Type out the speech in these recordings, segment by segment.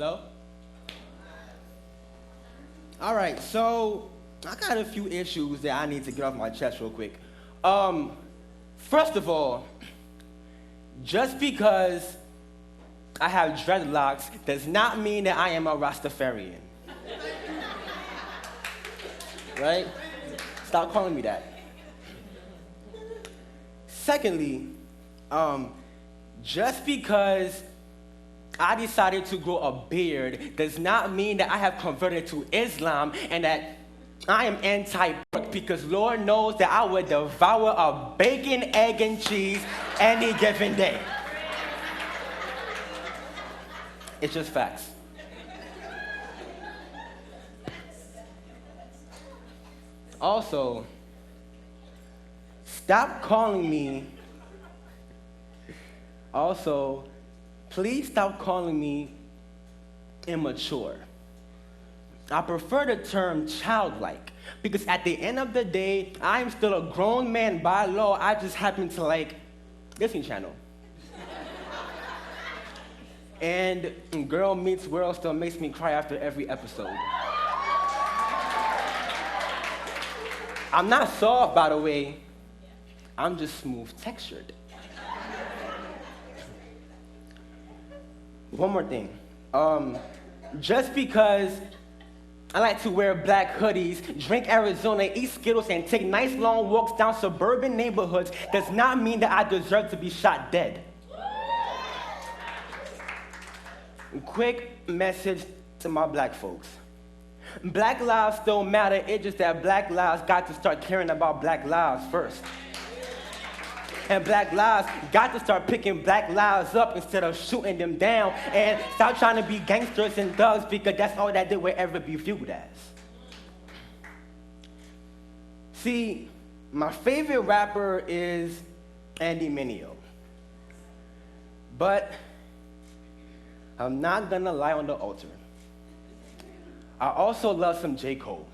Hello? All right, so I got a few issues that I need to get off my chest real quick. First of all, just because I have dreadlocks does not mean that I am a Rastafarian. Right? Stop calling me that. Secondly, just because I decided to grow a beard does not mean that I have converted to Islam and that I am anti-pork, because Lord knows that I would devour a bacon, egg, and cheese any given day. It's just facts. Also, stop calling me. Also, please stop calling me immature. I prefer the term childlike, because at the end of the day, I'm still a grown man by law. I just happen to like Disney Channel. And Girl Meets World still makes me cry after every episode. I'm not soft, by the way. I'm just smooth textured. One more thing. Just because I like to wear black hoodies, drink Arizona, eat Skittles, and take nice long walks down suburban neighborhoods does not mean that I deserve to be shot dead. Quick message to my black folks. Black lives still matter, it's just that black lives got to start caring about black lives first. And black lives got to start picking black lives up instead of shooting them down, and stop trying to be gangsters and thugs, because that's all that they will ever be viewed as. See, my favorite rapper is Andy Mineo. But I'm not gonna lie on the altar. I also love some J. Cole.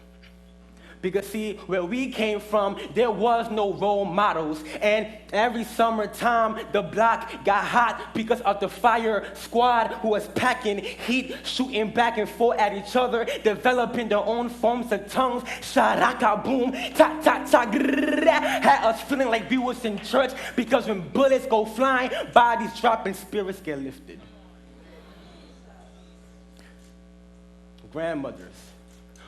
Because see, where we came from, there was no role models. And every summertime, the block got hot because of the fire squad who was packing heat, shooting back and forth at each other, developing their own forms of tongues. Sharaka boom, ta ta ta, had us feeling like we was in church, because when bullets go flying, bodies drop and spirits get lifted. Grandmothers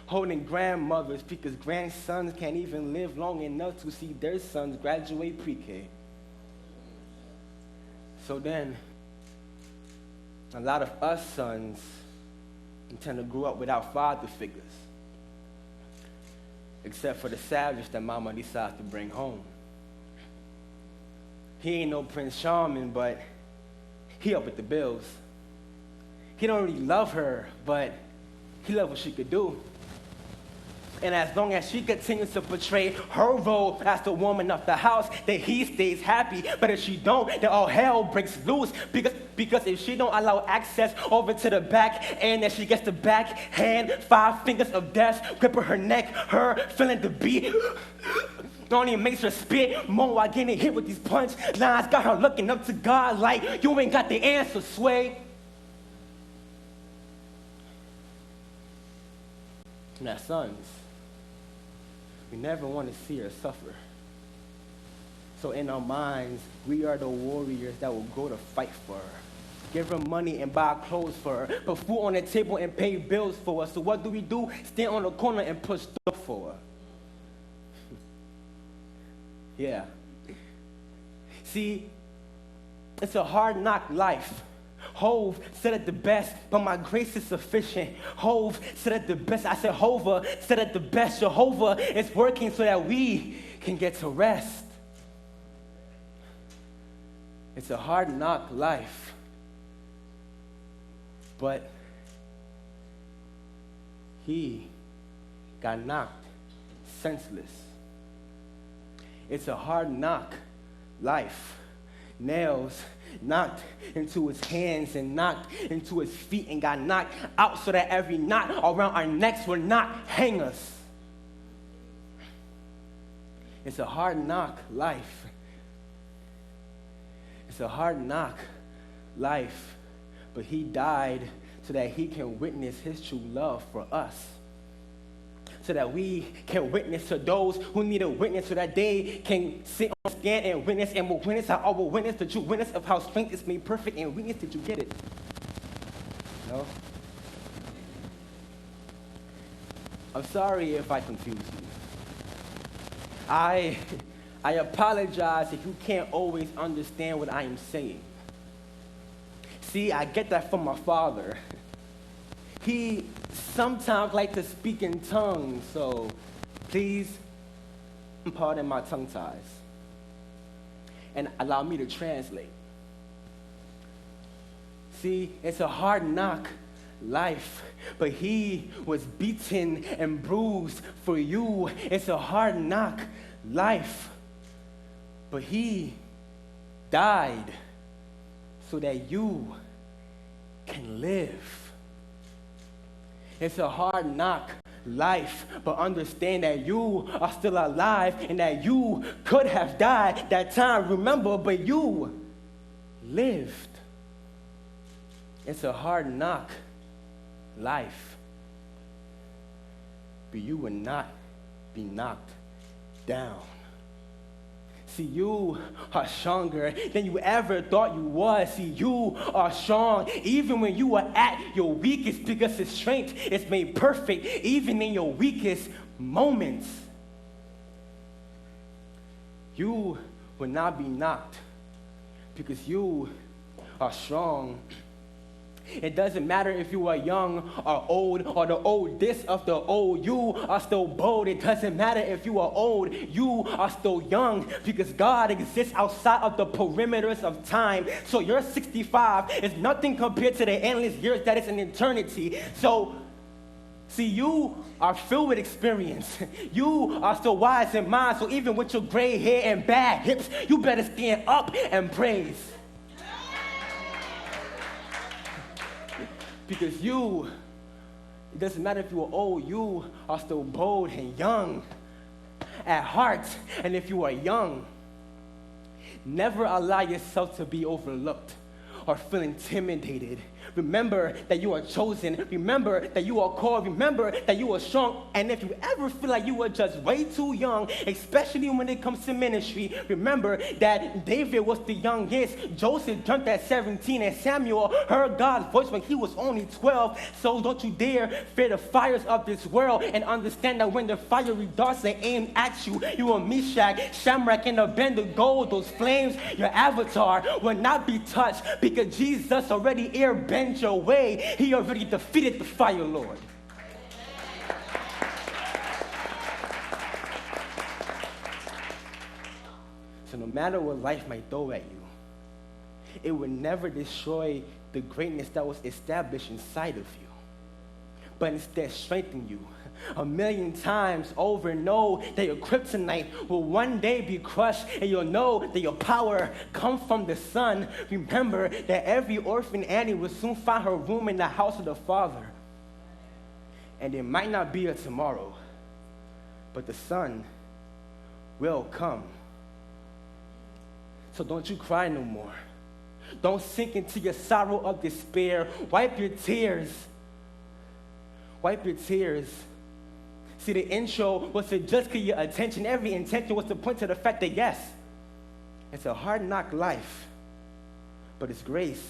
holding grandmothers because grandsons can't even live long enough to see their sons graduate pre-K. So then, a lot of us sons tend to grow up without father figures, except for the savage that mama decides to bring home. He ain't no Prince Charming, but he up with the bills. He don't really love her, but he loves what she could do. And as long as she continues to portray her role as the woman of the house, then he stays happy. But if she don't, then all hell breaks loose. Because if she don't allow access over to the back, and that she gets the back hand, 5 fingers of death, gripping her neck, her feeling the beat, only makes her spit more while getting hit with these punch lines. Got her looking up to God like, you ain't got the answer, Sway. Now, sons, we never want to see her suffer. So in our minds, we are the warriors that will go to fight for her. Give her money and buy clothes for her. Put food on the table and pay bills for her. So what do? Stand on the corner and push stuff for her. Yeah. See, it's a hard knock life. Hove said it the best, but my grace is sufficient. Hove said it the best. I said Hova said it the best. Jehovah is working so that we can get to rest. It's a hard knock life. But he got knocked senseless. It's a hard knock life. Nails knocked into his hands and knocked into his feet and got knocked out so that every knot around our necks would not hang us. It's a hard knock life. It's a hard knock life. But he died so that he can witness his true love for us. So that we can witness to those who need a witness, so that they can sit on stand and witness, and will witness how I will witness, the true witness of how strength is made perfect in weakness. Did you get it? No? I'm sorry if I confused you. I apologize if you can't always understand what I am saying. See, I get that from my father. He sometimes likes to speak in tongues, so please pardon my tongue ties and allow me to translate. See, it's a hard knock life, but he was beaten and bruised for you. It's a hard knock life, but he died so that you can live. It's a hard knock life, but understand that you are still alive and that you could have died that time, remember, but you lived. It's a hard knock life, but you will not be knocked down. See, you are stronger than you ever thought you was. See, you are strong even when you are at your weakest, because his strength is made perfect even in your weakest moments. You will not be knocked because you are strong. It doesn't matter if you are young or old or the oldest of the old. You are still bold. It doesn't matter if you are old. You are still young because God exists outside of the perimeters of time. So your 65 is nothing compared to the endless years that is an eternity. So, see, you are filled with experience. You are still wise in mind. So even with your gray hair and bad hips, you better stand up and praise. Because it doesn't matter if you are old, you are still bold and young at heart. And if you are young, never allow yourself to be overlooked or feel intimidated. Remember that you are chosen. Remember that you are called. Remember that you are strong. And if you ever feel like you are just way too young, especially when it comes to ministry, remember that David was the youngest. Joseph jumped at 17, and Samuel heard God's voice when he was only 12. So don't you dare fear the fires of this world, and understand that when the fiery darts are aimed at you, you will Meshach, Shamrock, and Abednego. Those flames, your avatar, will not be touched because Jesus already airbent your way. He already defeated the fire lord. So no matter what life might throw at you, it will never destroy the greatness that was established inside of you, but instead strengthen you a million times over. Know that your kryptonite will one day be crushed, and you'll know that your power comes from the Son. Remember that every orphan Annie will soon find her room in the house of the Father. And it might not be a tomorrow, but the Son will come. So don't you cry no more. Don't sink into your sorrow of despair. Wipe your tears. Wipe your tears. See, the intro was to just get your attention. Every intention was to point to the fact that, yes, it's a hard knock life, but His grace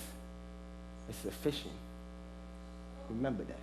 is sufficient. Remember that.